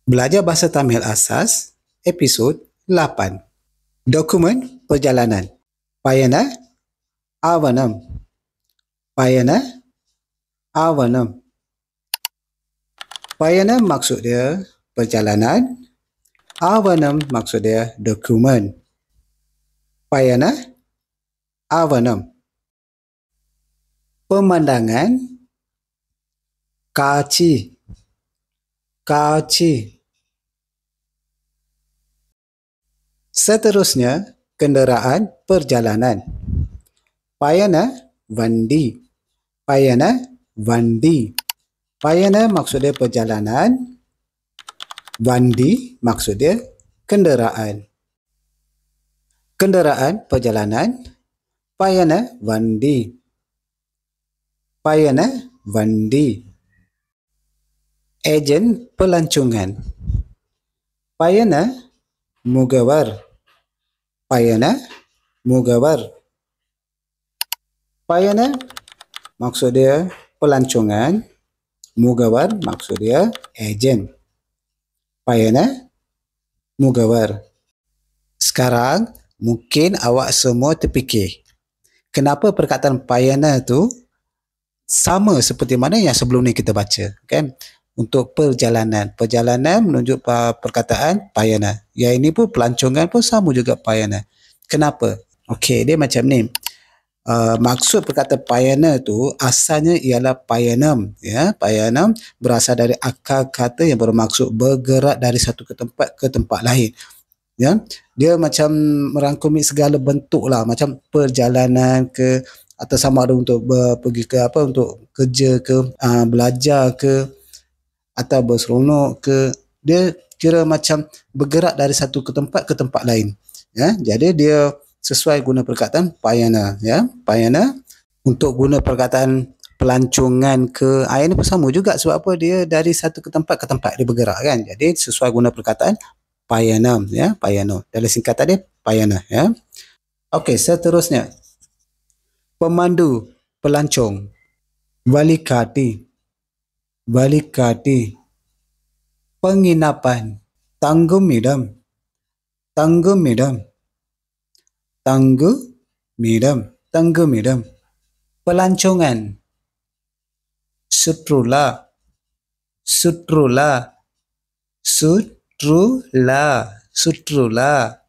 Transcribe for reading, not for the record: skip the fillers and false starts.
Belajar Bahasa Tamil Asas, Episod 8. Dokumen Perjalanan. Payana Avanam. Payana Avanam. Payana maksud dia perjalanan. Avanam maksud dia dokumen. Payana Avanam. Pemandangan Kaci. Kaci. Seterusnya, kenderaan perjalanan. Payana Vandi. Payana Vandi. Payana maksud dia perjalanan. Vandi maksud dia kenderaan. Kenderaan perjalanan. Payana Vandi. Payana Vandi. Ejen pelancongan. Payana Mugawar. Payana Mugawar. Payana maksud dia pelancongan. Mugawar maksud dia ejen. Payana Mugawar. Sekarang mungkin awak semua terfikir, kenapa perkataan payana tu sama seperti mana yang sebelum ni kita baca, kan? Untuk perjalanan. Perjalanan menunjuk perkataan payana. Yang ini pun pelancongan pun sama juga payana. Kenapa? Okey, dia macam ni. Maksud perkataan payana tu asalnya ialah payanam. Ya, payanam berasal dari akar kata yang bermaksud bergerak dari satu ke tempat lain. Ya, dia macam merangkumi segala bentuk lah, macam perjalanan ke, atau sama ada untuk pergi ke apa, untuk kerja ke, belajar ke, atau berseronok ke. Dia kira macam bergerak dari satu ke tempat lain. Ya, jadi dia sesuai guna perkataan payana. Ya, payana. Untuk guna perkataan pelancongan ke, ini pun sama juga, sebab apa, dia dari satu ke tempat dia bergerak, kan. Jadi sesuai guna perkataan payanam, ya, payano. Dalam singkatan dia payana, ya. Okey, seterusnya. Pemandu pelancong. Walikati. Walikati. Penginapan. Tanggumidam. Tanggumidam. Tanggumidam. Tanggumidam. Pelancongan. Sutrula. Sutrula. Sutrula. Sutrula.